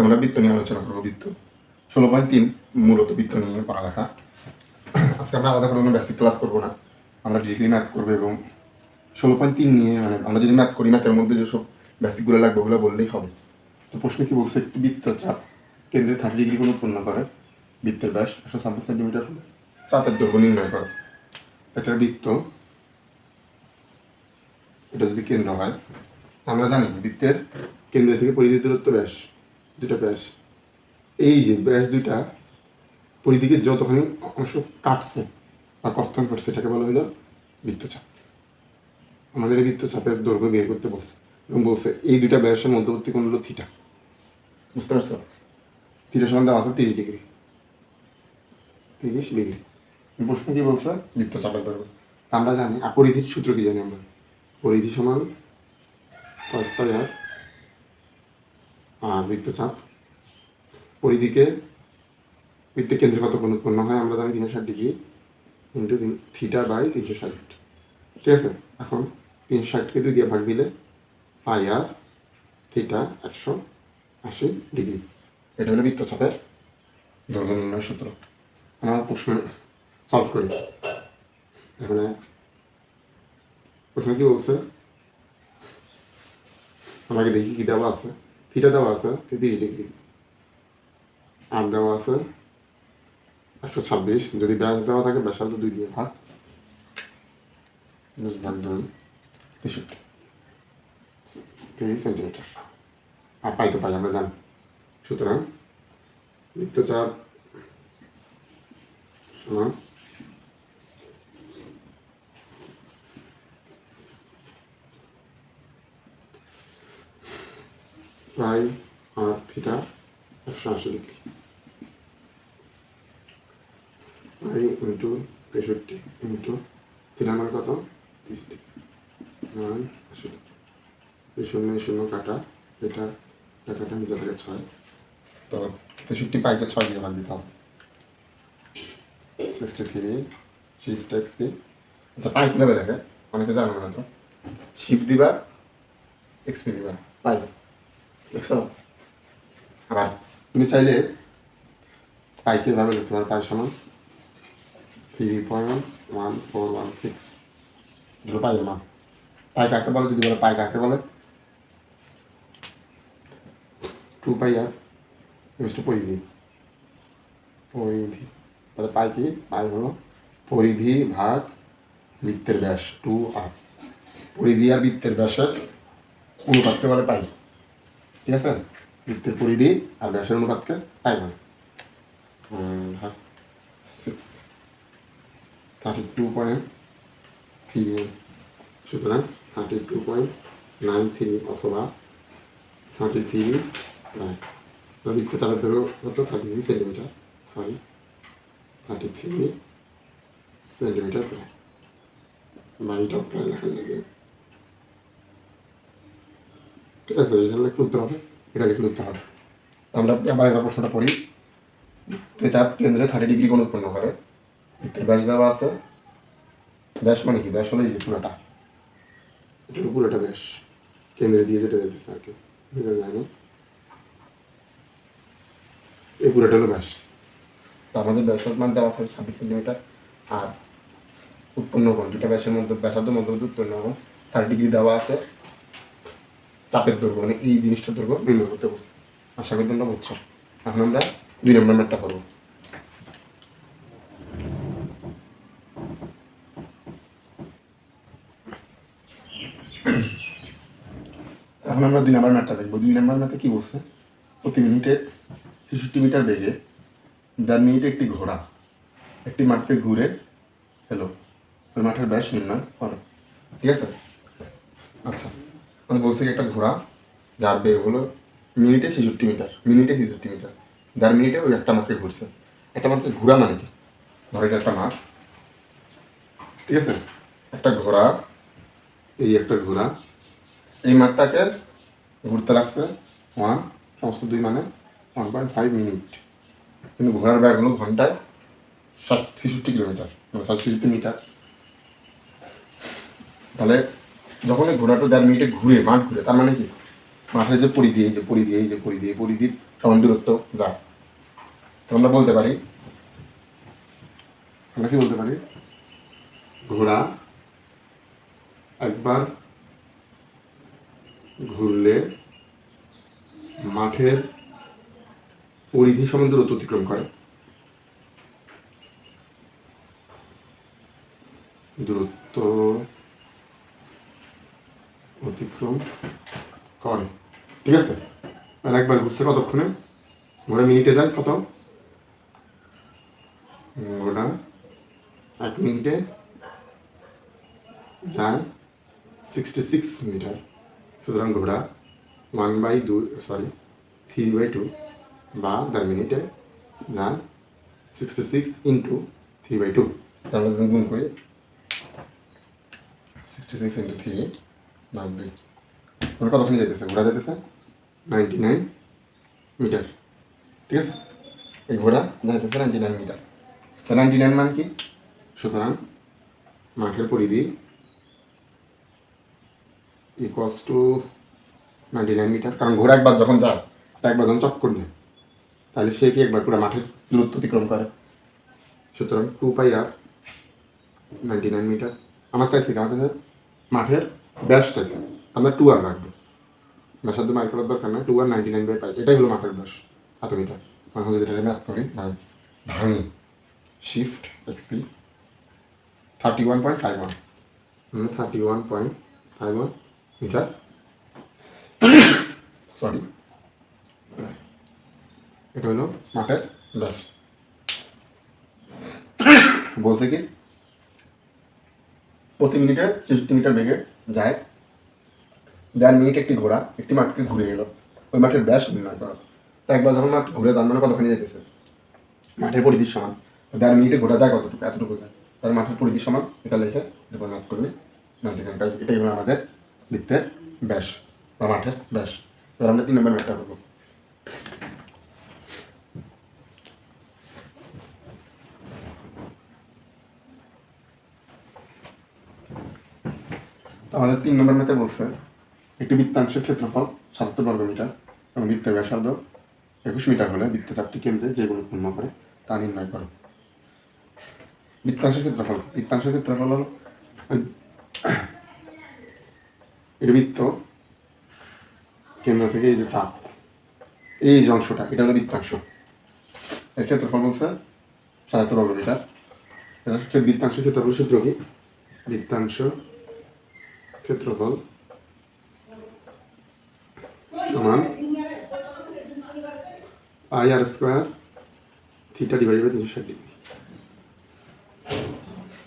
আমরা বৃত্ত নিয়ে আলোচনা করবো। বৃত্ত 16.3 মূলত বৃত্ত নিয়ে পড়ালেখা। আজকে আমরা আলাদা করে কোনো বেসিক ক্লাস করবো না, আমরা ডিরেক্টলি ম্যাথ করবো। এবং 16.3 নিয়ে মানে আমরা যদি ম্যাথ করি, ম্যাথের মধ্যে যেসব বেসিকগুলো লাগবে ওগুলো বললেই হবে। তো প্রশ্ন কি বলছে, একটি বৃত্তচাপ কেন্দ্রে 30 ডিগ্রি কোণ উৎপন্ন করে, বৃত্তের ব্যাস 126 সেন্টিমিটার হলে চাপের দৈর্ঘ্য নির্ণয় করো। একটা বৃত্ত, এটা যদি কেন্দ্র হয়, আমরা জানি বৃত্তের কেন্দ্র থেকে পরিধির দূরত্ব ব্যাস, দুটা ব্যাস। এই যে ব্যাস দুইটা পরিধিকে যতখানি অংশ কাটছে বা কর্তন করছে এটাকে বলা হলো বৃত্তচাপ। আমাদের এই বৃত্তচাপের দৈর্ঘ্য বের করতে বলছে এবং বলছে এই দুইটা ব্যাসের মধ্যবর্তী কোণ হলো থিটা। বুঝতে পারছো? থিটার সমান দেওয়া আছে 30 ডিগ্রি। 30 ডিগ্রি। প্রশ্ন কি বলছে? বৃত্তচাপের দৈর্ঘ্য। আমরা জানি পরিধির সূত্র কি জানি আমরা, পরিধি সমান cos pi r, আর বৃত্তচাপ পরিধিকে বৃত্তের কেন্দ্রে কত কোণ উৎপন্ন হয় আমরা জানি 360 ডিগ্রি ইন্টু থিটা বাই 360। ঠিক আছে, এখন 360কে 2 দিয়ে ভাগ দিলে পাই আর থিটা 180 ডিগ্রি। এটা হলো বৃত্তচাপের দৈর্ঘ্য নির্ণয় সূত্র। আমরা প্রশ্ন সলভ করি। এখানে প্রশ্ন কি বলছে, আমাকে দেখি কি দেওয়া আছে। থিটা দেওয়া আছে 30 ডিগ্রি, আর দেওয়া আছে 126। যদি ব্যাস দেওয়া থাকে ব্যাসার্ধ 2 দিয়ে ভাগ, 2 ভাগ 2 63 সেন্টিমিটার। আর পাই তো পাই আমরা জানি। সুতরাং বৃত্তচাপ সমান pi r theta 180 degree, pi into 63 into theta মান কত 30 ডিগ্রি, মান 80 ডিগ্রি। এই 0 0 কাটা, এটা কাটা নিচে থাকে 6, তো 63 পাইকে 6 দিয়ে ভাগ দিতে হবে। 63 শিফট এক্স পি। আচ্ছা, পাই কীভাবে দেখে অনেকে জানো না তো। শিফট দিবা, এক্সপি দিবা, পাই দেখছো। আবার তুমি চাইলে পাইকে এভাবে লিখতে পারো, পাই সমান 3.1416। এগুলো পাইয়ের মান। পাই কাকে বলে যদি বলে, পাই কাকে বলে 2 পাই আর পরিধি। পরিধি তাহলে পাই কি, পাই হলো পরিধি ভাগ বৃত্তের ব্যাস 2 আর। পরিধি আর বৃত্তের ব্যাসের অনুপাতকে বলে পাই। ঠিক আছে, বৃত্তের পরিধি আর ব্যাসের অনুপাতকে পাই বলে। 32.3, সুতরাং 32.93 অথবা 33 প্রায়। বৃত্তচাপের দৈর্ঘ্য কত 33 সেন্টিমিটার, সরি 33 সেন্টিমিটার প্রায়। বাড়িটাও প্রায় লেখা যায়। ঠিক আছে, এটা লিখলে উত্তর হবে, এটা লিখলে উত্তর হবে। আমরা আবার এবার প্রশ্নটা পড়ি। বৃত্তচাপ কেন্দ্রে 30 ডিগ্রি কোণ উৎপন্ন করে, বৃত্তের ব্যাস দেওয়া আছে। ব্যাস মানে কি, ব্যাস হলো এই যে পুরোটা, এটা পুরোটা ব্যাস কেন্দ্রে দিয়ে যেটা যেতেছে আর কি, এটা যায় না, এই পুরোটা হলো ব্যাস। তো আমাদের ব্যাসের মান দেওয়া আছে 26 সেন্টিমিটার, আর উৎপন্ন কোণ দুটা ব্যাসের মধ্যে ব্যাসার্ধ মধ্যবর্তী উৎপন্ন কোণ 30 ডিগ্রি দেওয়া আছে। চাপের দৈর্ঘ্য মানে এই জিনিসটার দৈর্ঘ্য নির্ণয় করতে বলছে। আশা করি তোমরা বুঝছো। এখন আমরা 2 নম্বর ম্যাথটা করবো। এখন আমরা 2 নম্বর ম্যাথটা দেখবো। 2 নম্বর ম্যাথে কি বলছে, প্রতি মিনিটে 63 মিটার বেগে 1.5 মিনিটে একটি ঘোড়া একটি মাঠকে ঘুরে এলো, ওই মাঠের ব্যাস নির্ণয় করো। ঠিক আছে, আচ্ছা আমাদের বলছে একটা ঘোড়া যার বেগ হলো মিনিটে 66 মিটার, মিনিটে 66 মিটার, 1.5 মিনিটে ওই একটা মাঠকে ঘুরছে। একটা মাঠকে ঘোরা মানে কি, ধরো এটা একটা মাঠ। ঠিক আছে, একটা ঘোড়া, এই একটা ঘোড়া এই মাঠটাকে ঘুরতে লাগছে 1 সমস্ত 2 মানে 1.5 মিনিট। কিন্তু ঘোড়ার ব্যাগ হলো ঘন্টায় 66 কিলোমিটার, 66 মিটার। তাহলে যখন এই ঘোড়াটা 1.5 মিনিটে ঘুরে মাঠ ঘুরে, তার মানে কি মাঠের যে পরিধি, এই যে পরিধি, এই যে পরিধি, এই পরিধির সমান দূরত্ব যা। তো আমরা বলতে পারি, আমরা কি বলতে পারি, ঘোড়া একবার ঘুরলে মাঠের পরিধি সমান দূরত্ব অতিক্রম করে। দূরত্ব অতিক্রম করে, ঠিক আছে। আর একবার ঘুরছে কতক্ষণে, ঘোড়া মিনিটে যায় কত, ঘোড়া 1 মিনিটে যায় 66 মিটার। সুতরাং ঘোড়া 3/2 বা 1.5 মিনিটে যায় 66 ইন্টু 3/2। আমরা যদি গুণ করি 66 ইন্টু 3/2, মানে কতখানি যেতেছে, ঘোড়া যেতেছে 99 মিটার, ঠিক আছে। এই ঘোড়া যাইতেছে 99 মিটার। 99 মানে কি, সুতরাং মাঠের পরিধি ইকুয়ালস টু 99 মিটার। কারণ ঘোড়া একবার যখন যায়, একবার যখন চক্কর নেয়, তাহলে সে কি একবার পুরো মাঠের দূরত্ব অতিক্রম করে। সুতরাং 2πr 99 মিটার। আমার চাইছে কি, আমার চাইছে মাঠের ব্যাস চাইছে, আমরা 2r রাখবো, ব্যাসার্ধ মাইল করার দরকার নাই, 2r 99/π, এটাই হলো মাঠের ব্যাস এত মিটার। এখন যদি এটা ম্যাপ করি, মানে ভাঙি, শিফট এক্সপি 31.51, 31.51 মিটার, সরি, এটা হলো মাঠের ব্যাস। বলছে কি প্রতি মিনিটে 63 মিটার বেগে যায়, 1.5 মিনিট একটি ঘোড়া একটি মাঠকে ঘুরে গেল, ওই মাঠের ব্যাস নির্ণয় করা। তো একবার যখন মাঠ ঘুরে, তার মানে কতখানি যেতেছে, মাঠের পরিধির সমান। 1.5 মিনিটে ঘোড়া যায় কতটুকু, এতটুকু যায়, তার মাঠের পরিধির সমান, এটা লিখে এরপর ম্যাপ করবে 99। এটাই হলো আমাদের বৃত্তের ব্যাস বা মাঠের ব্যাস। এবার আমরা 3 নম্বর ম্যাপটা করবো। তো আমাদের 3 নম্বর ম্যাথে বলছে একটি বৃত্তাংশের ক্ষেত্রফল 77 বর্গমিটার এবং বৃত্তের ব্যাসার্ধ 21 মিটার হলে বৃত্ত 4টি কেন্দ্রে যেগুলো পূর্ণ করে তা নির্ণয় করো। বৃত্তাংশের ক্ষেত্রফল, বৃত্তাংশের ক্ষেত্রফল হলো এটা বৃত্ত, কেন্দ্র থেকে এই যে চাপ, এই যে অংশটা, এটা হলো বৃত্তাংশ। এর ক্ষেত্রফল বলছে 77 বর্গমিটার। বৃত্তাংশের ক্ষেত্রফল সূত্র কি, বৃত্তাংশ ক্ষেত্রফল সমান πr² theta divided by 360 degree.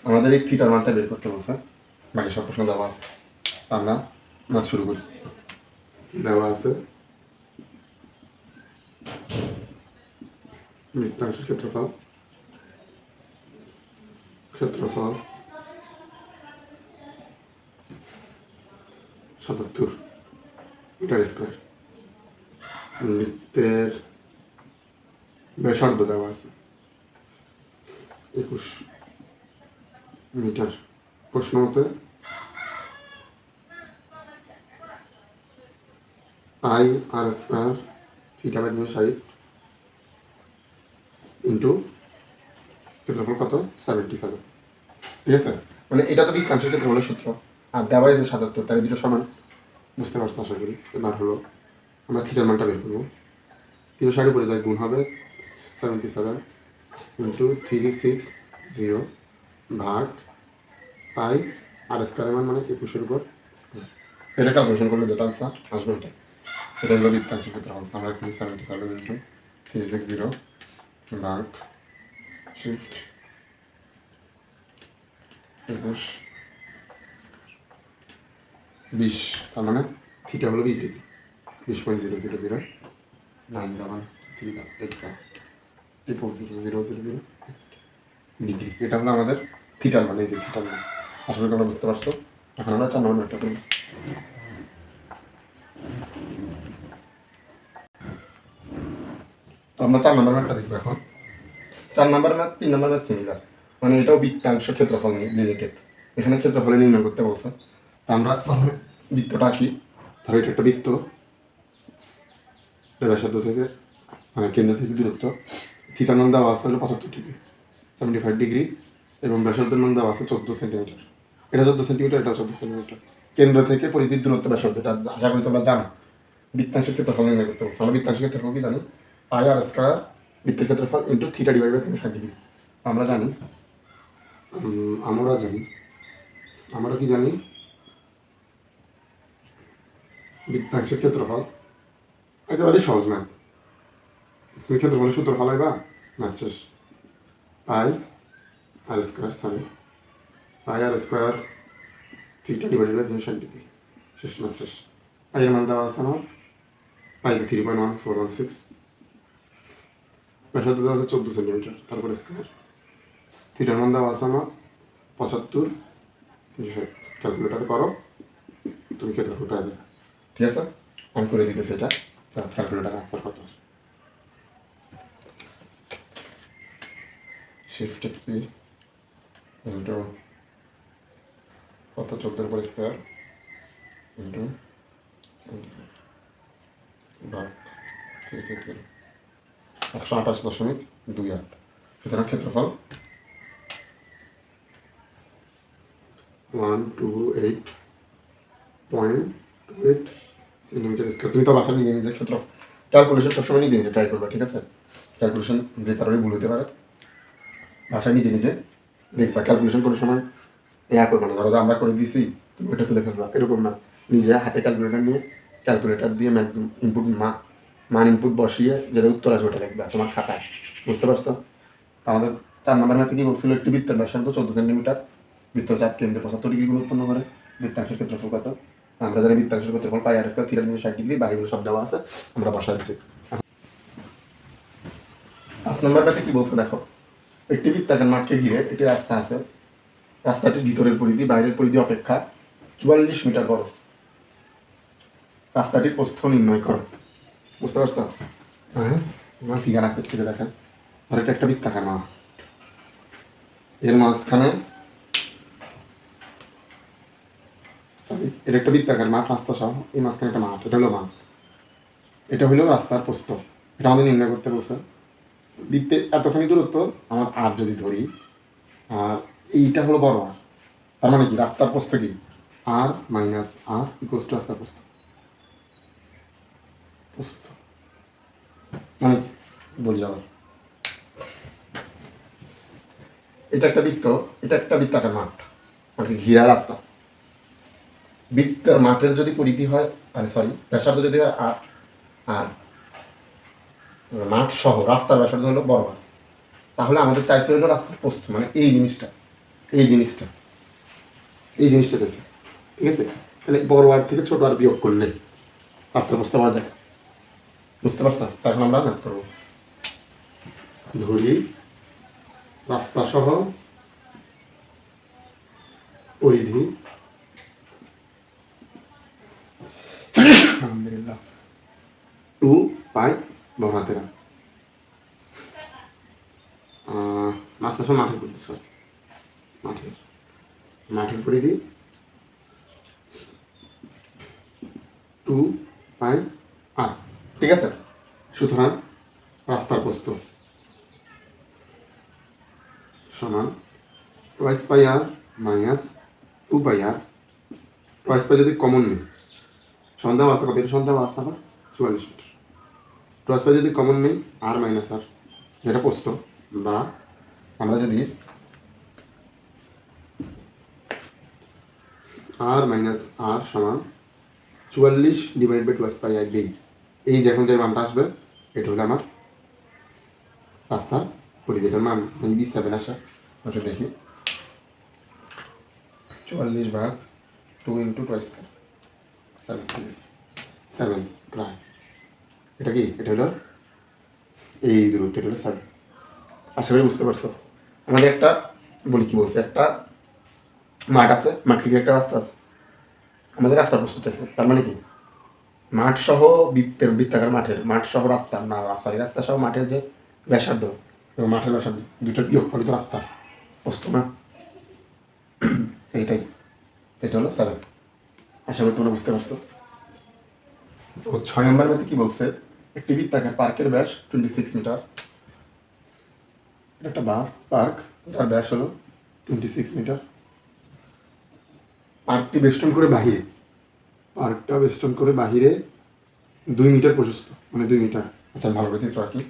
আমাদের এই থিটার মানটা বের করতে বলছে, বাকি সব প্রশ্ন দেওয়া আছে। আমরা ম্যাথ শুরু করি। দেওয়া আছে বৃত্তাংশের ক্ষেত্রফল, ক্ষেত্রফল 77 মিটার স্কোয়ার, বৃত্তের ব্যাসার্ধ দেওয়া আছে 21 মিটার। প্রশ্ন মতে πr² থিটা বাই 360 ইন্টু ক্ষেত্রফল কত, 77, ঠিক আছে। মানে এটা তো বৃত্তাংশের ক্ষেত্রফলের সূত্র, আর দেওয়া আছে 77, তাই দুটো সমান, বুঝতে পারছো আশা করি। এবার হলো আমরা থিটার মানটা বের করবো। 360 উপরে যায়, গুণ হবে 77 ইন্টু 360 ভাগ πr² মান মানে 21 উপর স্কোয়ার। এটা ক্যালকুলেশন করলে যেটা আনসার আসবে ওটা। এটা হলো বৃত্তাংশের ক্ষেত্রফল। আমরা এখানে 77 ইন্টু 360 ভাগ শিফট 21 20, তার মানে থিটা হলো 20 ডিগ্রি, 20.000 ডিগ্রি। এটা হলো আমাদের থিটার মানে, এই যে থিটার মান। আশা করি তোমরা বুঝতে পারছো। এখন আমরা 4 নম্বর ম্যাথটা করি। তো আমরা 4 নম্বর ম্যাথটা দেখবো এখন। 4 নম্বর ম্যাথ 3 নম্বর ম্যাথ সিমিলার, মানে এটাও বৃত্তাংশ ক্ষেত্রফল নিয়ে রিলেটেড। এখানে ক্ষেত্রফলে নির্ণয় করতে বলছে। তো আমরা প্রথমে বৃত্তটা আঁকি। ধরো এটা একটা বৃত্ত, ব্যাসার্ধ থেকে মানে কেন্দ্র থেকে দূরত্ব। থিটার মান দেওয়া আছে হলো 75 ডিগ্রি, 75 ডিগ্রি, এবং ব্যাসার্ধের মান দেওয়া আছে 14 সেন্টিমিটার। এটা 14 সেন্টিমিটার, এটা 14 সেন্টিমিটার। কেন্দ্র থেকে পরিধির দূরত্ব ব্যাসার্ধটা আশা করি তোমরা জানো। বৃত্তাংশের ক্ষেত্রফল নির্ণয় করতে বলছে। আমরা বৃত্তাংশের ক্ষেত্রফল কি জানি? পাই আর স্কয়ার বৃত্তের ক্ষেত্রফল into theta divide by 360 degree. আমরা জানি আমরা কি জানি বৃত্তাংশের ক্ষেত্রফল একেবারে সহজ ম্যাথ। তুমি ক্ষেত্রফলের সূত্র ফলাইবা, ম্যাথ শেষ। Pi r square theta divided by 360 degree, শেষ, ম্যাথ শেষ। পাই এর মান দেওয়া আছে আমার, পাইকে 3.1416, ব্যাসার্ধ দেওয়া আছে 14 সেন্টিমিটার, তারপরে স্কয়ার। থিটার মান দেওয়া আছে আমার 75, 360। ক্যালকুলেটারে করো, তুমি ক্ষেত্রফল পেয়ে যাবে। ঠিক আছে, আমি করে দিতেছি এটা, ক্যালকুলেটারে আনসার কত আসে। শিফট এক্সপি ইন্টু কত 14 উপর স্কয়ার ইন্টু 360, 128.28। সুতরাং ক্ষেত্রফল 128.28 সেন্টিমিটার স্কয়ার। তুমি তো বাসা নিজে নিজে ক্ষেত্রফল ক্যালকুলেশন সবসময় নিজে নিজে ট্রাই করবে, ঠিক আছে? ক্যালকুলেশন যে কারণে ভুল হতে পারে, বাসায় নিজে নিজে দেখবা। ক্যালকুলেশন করার সময় করবে না, ধরো যে আমরা করে দিয়েছি তুমি ওটা তুলে ফেলবা, এরকম না। নিজে হাতে ক্যালকুলেটার নিয়ে ক্যালকুলেটার দিয়ে মান ইনপুট বসিয়ে যেটা উত্তর আসবে ওটা লিখবা তোমার খাতায়, বুঝতে পারছো? আমাদের 4 নম্বর ম্যাথে কি বলছিল? একটি বৃত্তের ব্যাসার্ধ 14 সেন্টিমিটার, বৃত্তচাপ কেন্দ্রে 75 ডিগ্রি কোণ উৎপন্ন করে। বৃত্তাংশের ক্ষেত্রফল কত? আমরা জানি বৃত্তাংশের ক্ষেত্রফল পাই আর স্কয়ার, থিটা 360 ডিগ্রি, বাকিগুলো সব দেওয়া আছে, আমরা বসাই দিচ্ছি। 5 নম্বর ম্যাথে কি বলছে দেখো, একটি বৃত্তাকার মাঠকে ঘিরে একটি রাস্তা আছে। রাস্তাটির ভিতরের পরিধি বাইরের পরিধি অপেক্ষা 44 মিটার বড়। রাস্তাটির প্রস্থ নির্ণয় করো। বুঝতে পারছো? হ্যাঁ, আমার ফিগার আঁকতে থেকে দেখেন। আর এটা একটা বৃত্তাকার মাঠ, এর মাঝখানে এটা একটা বৃত্তাকার মাঠ, রাস্তা সহ, এই মাঝখানে একটা মাঠ, এটা হলো মাঠ, এটা হলো রাস্তার প্রস্থ। এটা আমাদের নির্ণয় করতে বলছে। বৃত্তের এতখানি দূরত্ব আমার আর যদি ধরি, আর এইটা হলো বড় আর, তার মানে কি রাস্তার প্রস্থ কি আর মাইনাস আর ইকুয়ালস টু রাস্তার প্রস্থ। মানে বলি আবার, এটা একটা বৃত্ত, এটা একটা বৃত্তাকার মাঠ, মানে ঘিরা রাস্তা। বৃত্তের মাঠের যদি পরিধি হয়, মানে ব্যাসার্ধ যদি হয় আর মাঠ সহ রাস্তার ব্যাসার্ধ হলো বড় আর, তাহলে আমাদের চাইছে হলো রাস্তার প্রস্থ, মানে এই জিনিসটা পেয়েছে, ঠিক আছে? তাহলে বড় আর থেকে ছোট আর বিয়োগ করলে রাস্তার প্রস্থ পাওয়া যায়। বুঝতে পারছো? এখন আমরা ম্যাথ করবো। ধরি রাস্তা সহ পরিধি আলহামদুলিল্লাহ 2 পাই বহাতেরা। রাস্তা সহ মাঠের পরিধি, মাঠের পরিধি 2 পাই আর, ঠিক আছে? সুতরাং রাস্তার প্রস্থ সমান টুয়াইস পাই আর মাইনাস 2 পাই আর। টুয়াইস পাই যদি কমন নেই, সন্ধ্যা আসতে কত? সন্ধ্যা আসতে আবার 44 মিটার। টুয়াইস পাই যদি কমন নেই, আর মাইনাস আর যেটা প্রস্থ, বা আমরা যদি আর মাইনাস আর সমান 44 ডিভাইড বাই টুয়াইস পাই আর দিই, এই যে এখন যে মানটা আসবে এটা হলো আমার রাস্তার পরিধি। এটার মান এই 27 আসা, ওটা দেখি। 44 ভাগ 2 ইন্টু টুয়াইস পাই 7 প্রায়। এটা কি? এটা হলো এই দূরত্ব, এটা হলো 7। আশা করি বুঝতে পারছো। আমাদের একটা বলি কি বলছে, একটা মাঠ আছে, মাঠ থেকে একটা রাস্তা আছে, আমাদের রাস্তার প্রস্তুত আছে। তার মানে কি মাঠ সহ বৃত্তাকার মাঠ সহ রাস্তা, না রাস্তা সহ মাঠের যে ব্যাসার্ধ এবং মাঠের ব্যাসার্ধ দুটোর বিয়োগ ফলিত রাস্তা প্রস্থ না, এটা হলো 7। আশা করি তোমরা বুঝতে পারছো। তো 6 নম্বর ম্যাথে কি বলছে, একটি বৃত্তাকার পার্কের ব্যাস 26 মিটার। এটা একটা পার্ক যার ব্যাস হলো 26 মিটার। পার্কটা বেষ্টন করে বাহিরে 2 মিটার প্রশস্ত, মানে 2 মিটার। আচ্ছা, ভালো করে চিত্র আঁকি।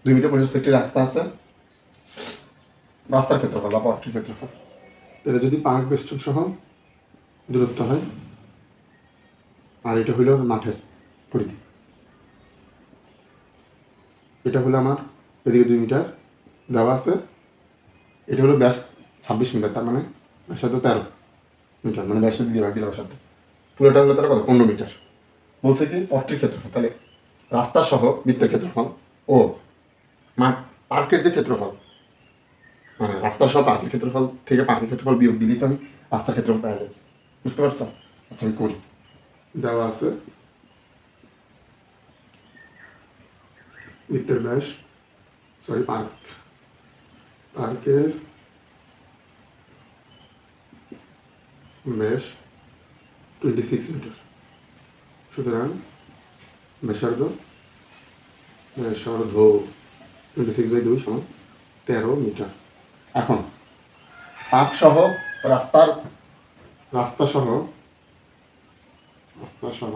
2 মিটার প্রশস্ত একটি রাস্তা আছে, রাস্তার ক্ষেত্রফল বা পথটির ক্ষেত্রফল। এটা যদি পার্ক বেষ্টন সহ দূরত্ব হয়, আর এটা হইল মাঠের পরিধি। এটা হলো আমার এদিকে 2 মিটার দেওয়া আছে, এটা হলো ব্যাস 26 মিটার, তার মানে ব্যাসার্ধ 13 মিটার, মানে ব্যাসার্ধ দিয়ে ভাগ দিলে ব্যাসার্ধ। পুরোটা হলো তারা কত 15 মিটার। বলছে কি পথটির ক্ষেত্রফল, তাহলে রাস্তা সহ বৃত্তের ক্ষেত্রফল ও মাঠ পার্কের যে ক্ষেত্রফল, মানে রাস্তা সহ পার্কের ক্ষেত্রফল থেকে পার্কের ক্ষেত্রফল বিয়োগ দিলেই তো আমি রাস্তার ক্ষেত্রফল পাওয়া যায়। বুঝতে পারছো? আচ্ছা, আমি করি। দেওয়া আছে বৃত্তের ব্যাস, পার্কের ব্যাস 26 মিটার। সুতরাং ব্যাসার্ধ 26/2 সমান 13 মিটার। এখন পার্ক সহ রাস্তা সহ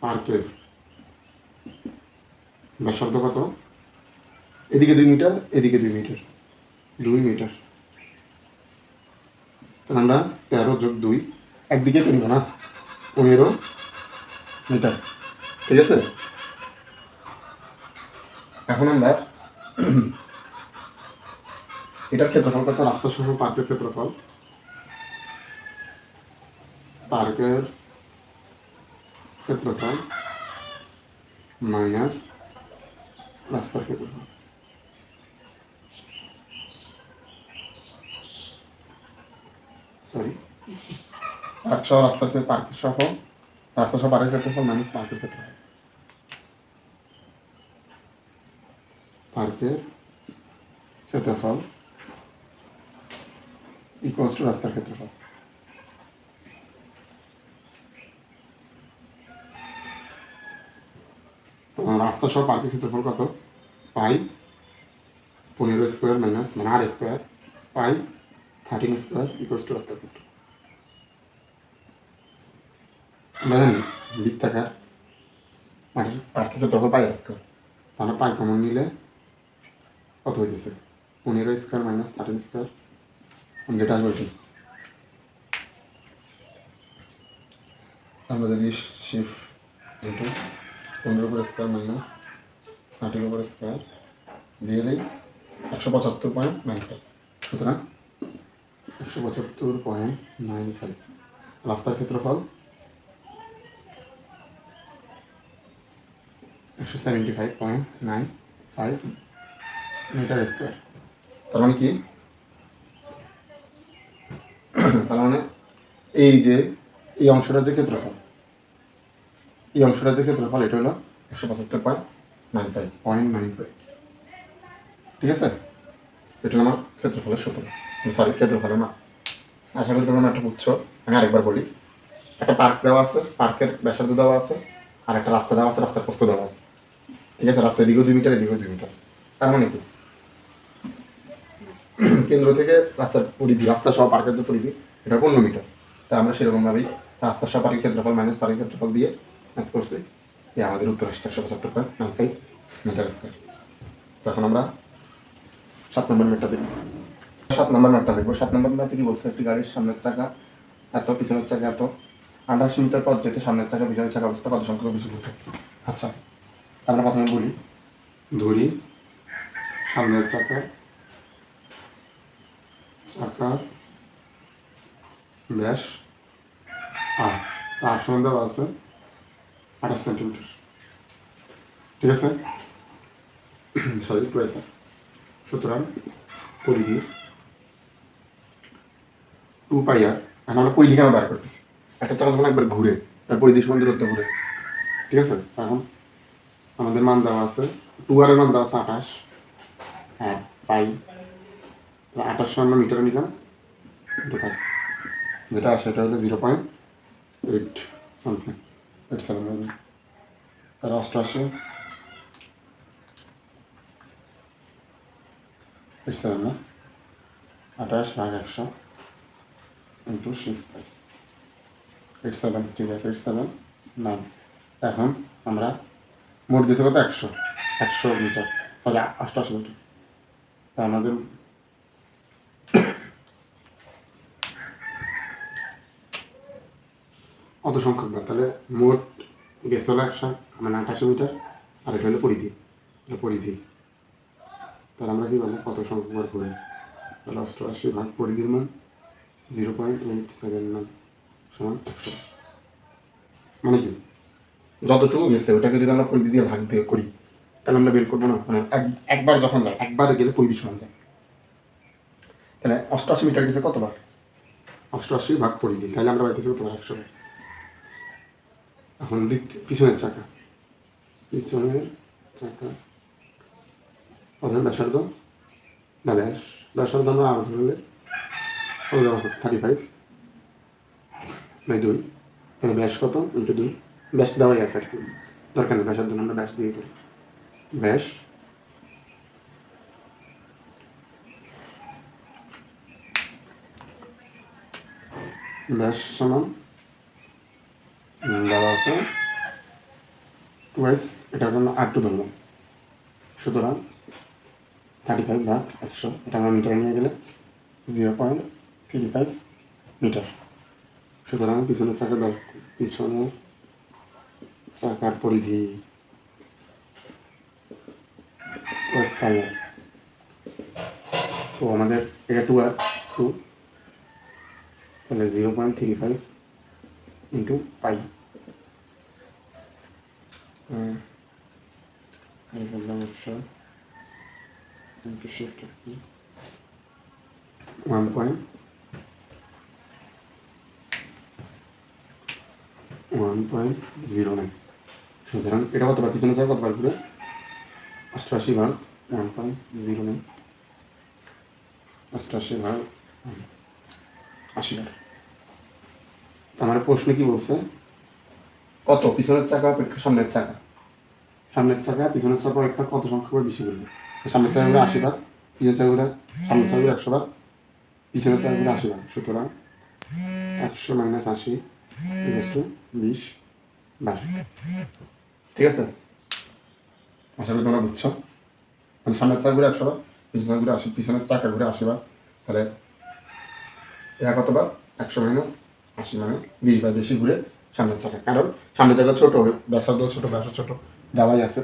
পার্কের ব্যাসার্ধ কত? এদিকে 2 মিটার, এদিকে 2 মিটার, 2 মিটার। তাহলে আমরা 13 যোগ 2 একদিকে কিনবো না, 15 মিটার। ঠিক আছে, এখন আমরা এটার ক্ষেত্রফল কত? রাস্তা সহ পার্কের ক্ষেত্রফল, মাইনাস রাস্তার ক্ষেত্রফল। পার্কের সহ রাস্তা সহ পার্কের ক্ষেত্রফল মাইনাস পার্কের ক্ষেত্রফল। পার্কের ক্ষেত্রফল ইকুয়ালস টু রাস্তার ক্ষেত্রফল। তো রাস্তা সহ পার্কের ক্ষেত্রফল কত? পাই 15 স্কোয়ার মাইনাস মানে r square pi 13 square equals to রাস্তার ক্ষেত্রফল। আমরা জানি বৃত্তাকার মাঠের পার্কের ক্ষেত্রফল পাই স্কোয়ার, তাহলে পাই কমন নিলে কত হইতেছে? 15 স্কোয়ার মাইনাস 13 স্কোয়ার, যেটা আসবে ঠিক। আমরা যদি shift into 15 square minus 13 square দিয়ে দিই 175.95। সুতরাং 175.95 রাস্তার ক্ষেত্রফল 175.95 মিটার স্কোয়ার। তার মানে কি? তার মানে এই যে এই অংশটার যে ক্ষেত্রফল, এটা হলো 175.95। ঠিক আছে, এটা হলো আমার ক্ষেত্রফলের সূত্র। ক্ষেত্রফলের না। আশা করি তোমরা একটা বুঝছো। আমি আরেকবার বলি, একটা পার্ক দেওয়া আছে, পার্কের ব্যাসার্ধ দেওয়া আছে, আর একটা রাস্তা দেওয়া আছে, রাস্তার প্রস্থ দেওয়া আছে। ঠিক আছে, রাস্তা এদিকেও 2 মিটার, এদিকেও 2 মিটার। তার মানে কি কেন্দ্র থেকে রাস্তার পরিধি, রাস্তা সহ পার্কের যে পরিধি, এটা 15 মিটার। তা আমরা সেরকমভাবেই রাস্তা সহ পার্কের ক্ষেত্রফল মাইনাস পার্কের ক্ষেত্রফল দিয়ে ম্যাথ করছি। আমাদের উত্তর আসছে 175.95 মিটার স্কোয়ার। তো এখন আমরা 7 নম্বর ম্যাথটা দেখব। 7 নম্বর ম্যাথে কি বলছে? একটি গাড়ির সামনের চাকা এত, পিছনের চাকা এত, 28 মিটার পথ যেতে সামনের চাকা পিছনের চাকা অবস্থা কত সংখ্যক বেশি ঘটে? আচ্ছা, আমরা প্রথমে বলি, ধরি সামনের চাকার ব্যাস আর সমান দেওয়া আছে 28 সেন্টিমিটার। ঠিক আছে, সরি 2 সুতরাং পরিধি 2 পাই আর। এখন আমরা পরিধি কেন বার করতেছি? একটা চাকা যখন একবার ঘুরে তার পরিধি সমান দূরত্ব ঘুরে। ঠিক আছে, এখন আমাদের মান দেওয়া আছে 2 আর এর মান দেওয়া আছে 28। হ্যাঁ, পাই 28 আমরা মিটারে নিলাম, যেটা আসে এটা হলো 0.8 সামথিং। 87 তাহলে 88 87 না 28 ভাগ 100 ইন্টু শিফট পাই 87 ঠিক আছে 87 9 এখন আমরা মোট গেছে কত 100 মিটার সরি 88 মিটার তা আমাদের অত সংখ্যক বার তাহলে মোট গেছে হলো 100 মানে 88 মিটার আর এটা হলো পরিধি তাহলে আমরা কি বলবো কত সংখ্যক বার ঘুরে তাহলে 88 ভাগ পরিধির মান 0.879 সমান 100 মানে কি যতটুকু গেছে ওটাকে যদি আমরা পরিধি দিয়ে ভাগ দিয়ে করি তাহলে আমরা বের করবো না মানে একবার যখন যায় একবারে গেলে পরিধি সমান যায় তাহলে 88 মিটার গেছে কতবার 88 ভাগ পরিধি তাহলে আমরা পাইতেছি কতবার 100 এখন পিছনের চাকা প্রথমে ব্যাসার্ধ না ব্যাসার্ধ আমরা আরো ধরলে 35 বাই 2 তাহলে ব্যাস কত ইন্টু 2 ব্যাস দেওয়াই আছে আর কি দরকার নেই ব্যাসার্ধ আমরা ব্যাস দিয়ে করি ব্যাস সমান দেওয়া আছে টুয়াইস এটার জন্য আর টু ধরলাম সুতরাং 35 ভাগ 100 এটা আমরা মিটারে নিয়ে গেলে 0.35 মিটার সুতরাং পিছনের চাকার পরিধি তো আমাদের এটা 2 তাহলে 0.35 ইন্টু পাই বললাম 100 ইন্টু শিফট 1.09 সুতরাং এটা কতবার পিছনে চাই কতবার ঘুরে 88 ভাগ 1.09 88 ভাগ 80 বার আমার প্রশ্ন কি বলছে কত পিছনের চাকা অপেক্ষা সামনের চাকা পিছনের চাকা অপেক্ষা কত সংখ্যক বেশি করবে সামনের চাকাগুলো 80 বার পিছনের চাকাগুলো সামনের চাকাগুলো 100 বার পিছনের চাকাগুলো 80 বার সুতরাং 100 মাইনাস 80 20 বার ঠিক আছে আশা করি তোমরা বুঝছো মানে সামনের চাকা ঘুরে 100 বার পিছনের ঘুরে 80 পিছনের চাকা ঘুরে 80 বার তাহলে এটা কতবার 100 মাইনাস 80 মানে 20 বার বেশি ঘুরে সামনের চাকা কারণ সামনের চাকা ছোট ব্যাসার্ধ ছোট দেওয়াই আছে